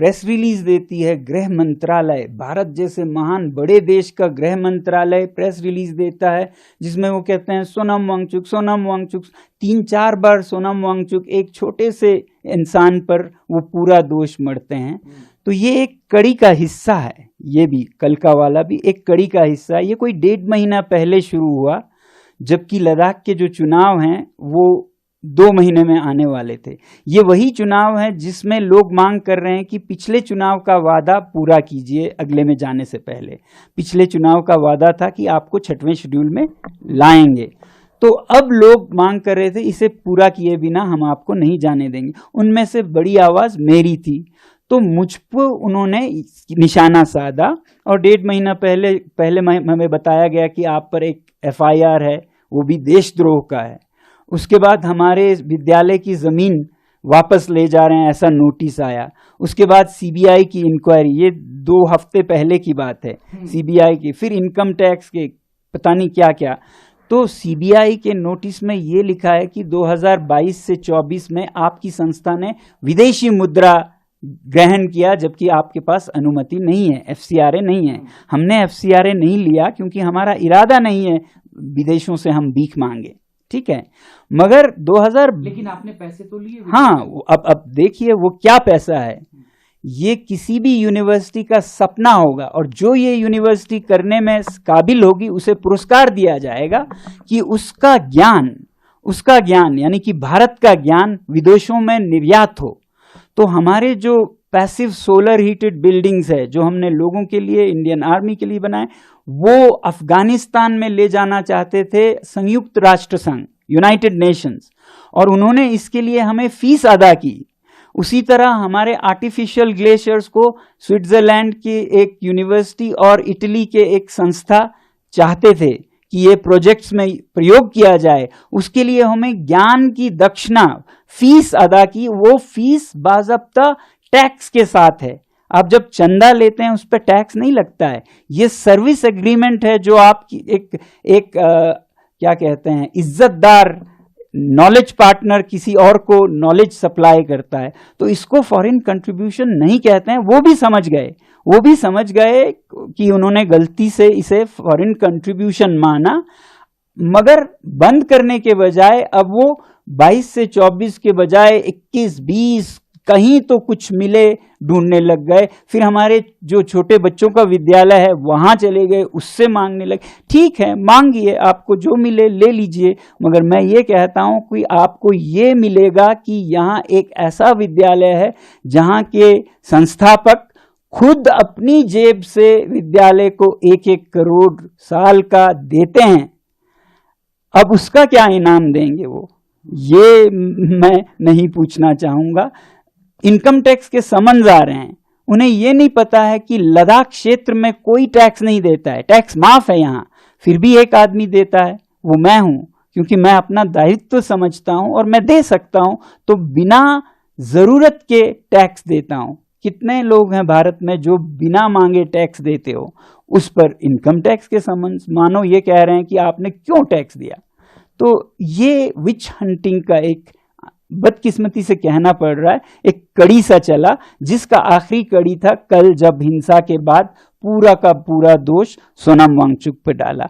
Press release देती है गृह मंत्रालय, भारत जैसे महान बड़े देश का गृह मंत्रालय प्रेस रिलीज देता है जिसमें वो कहते हैं सोनम वांगचुक, सोनम वांगचुक, 3-4 बार सोनम वांगचुक, एक छोटे से इंसान पर वो पूरा दोष मढ़ते हैं। तो ये एक कड़ी का हिस्सा है, ये भी कल का वाला भी एक कड़ी का हिस्सा है। ये कोई 1.5 महीना पहले शुरू हुआ, जबकि लद्दाख के जो चुनाव हैं वो 2 महीने में आने वाले थे। ये वही चुनाव है जिसमें लोग मांग कर रहे हैं कि पिछले चुनाव का वादा पूरा कीजिए अगले में जाने से पहले। पिछले चुनाव का वादा था कि आपको 6वें शेड्यूल में लाएंगे, तो अब लोग मांग कर रहे थे इसे पूरा किए बिना हम आपको नहीं जाने देंगे। उनमें से बड़ी आवाज मेरी थी, तो मुझ पर उन्होंने निशाना साधा और 1.5 महीना पहले हमें बताया गया कि आप पर एक FIR है, वो भी देशद्रोह का है। उसके बाद हमारे विद्यालय की जमीन वापस ले जा रहे हैं ऐसा नोटिस आया। उसके बाद CBI की इंक्वायरी, ये 2 हफ्ते पहले की बात है, CBI की, फिर इनकम टैक्स के पता नहीं क्या क्या। तो CBI के नोटिस में ये लिखा है कि 2022 से 24 में आपकी संस्था ने विदेशी मुद्रा ग्रहण किया, जबकि आपके पास अनुमति नहीं है, FCRA नहीं है। हमने FCRA नहीं लिया क्योंकि हमारा इरादा नहीं है विदेशों से हम भीख मांगे, ठीक है। मगर 2000 लेकिन आपने पैसे तो लिए। हाँ, अब देखिए वो क्या पैसा है। ये किसी भी यूनिवर्सिटी का सपना होगा, और जो ये यूनिवर्सिटी करने में काबिल होगी उसे पुरस्कार दिया जाएगा कि उसका ज्ञान यानी कि भारत का ज्ञान विदेशों में निर्यात हो। तो हमारे जो पैसिव सोलर हीटेड बिल्डिंग्स है जो हमने लोगों के लिए, इंडियन आर्मी के लिए बनाए, वो अफगानिस्तान में ले जाना चाहते थे संयुक्त राष्ट्र संघ, यूनाइटेड नेशंस, और उन्होंने इसके लिए हमें फीस अदा की। उसी तरह हमारे आर्टिफिशियल ग्लेशियर्स को स्विट्जरलैंड की एक यूनिवर्सिटी और इटली के एक संस्था चाहते थे कि ये प्रोजेक्ट्स में प्रयोग किया जाए। उसके लिए हमें ज्ञान की दक्षिणा फीस अदा की। वो फीस बाज़ाब्ता टैक्स के साथ है। आप जब चंदा लेते हैं उस पर टैक्स नहीं लगता है। ये सर्विस एग्रीमेंट है जो आपकी एक क्या कहते हैं, इज्जतदार नॉलेज पार्टनर किसी और को नॉलेज सप्लाई करता है। तो इसको फॉरेन कंट्रीब्यूशन नहीं कहते हैं। वो भी समझ गए कि उन्होंने गलती से इसे फॉरेन कंट्रीब्यूशन माना, मगर बंद करने के बजाय अब वो 22 से 24 के बजाय 21-20 कहीं तो कुछ मिले ढूंढने लग गए। फिर हमारे जो छोटे बच्चों का विद्यालय है वहां चले गए, उससे मांगने लगे। ठीक है, मांगिए, आपको जो मिले ले लीजिए, मगर मैं ये कहता हूं कि आपको ये मिलेगा कि यहाँ एक ऐसा विद्यालय है जहां के संस्थापक खुद अपनी जेब से विद्यालय को 1-1 करोड़ साल का देते हैं। अब उसका क्या इनाम देंगे वो, ये मैं नहीं पूछना चाहूंगा। इनकम टैक्स के समन्स आ रहे हैं, उन्हें ये नहीं पता है कि लद्दाख क्षेत्र में कोई टैक्स नहीं देता है, टैक्स माफ है यहाँ, फिर भी एक आदमी देता है, वो मैं हूं, क्योंकि मैं अपना दायित्व समझता हूं और मैं दे सकता हूं, तो बिना जरूरत के टैक्स देता हूं। कितने लोग हैं भारत में जो बिना मांगे टैक्स देते हो, उस पर इनकम टैक्स के समन्स मानो ये कह रहे हैं कि आपने क्यों टैक्स दिया। तो ये विच हंटिंग का एक, बदकिस्मती से कहना पड़ रहा है, एक कड़ी सा चला, जिसका आखिरी कड़ी था कल जब हिंसा के बाद पूरा का पूरा दोष सोनम वांगचुक पर डाला।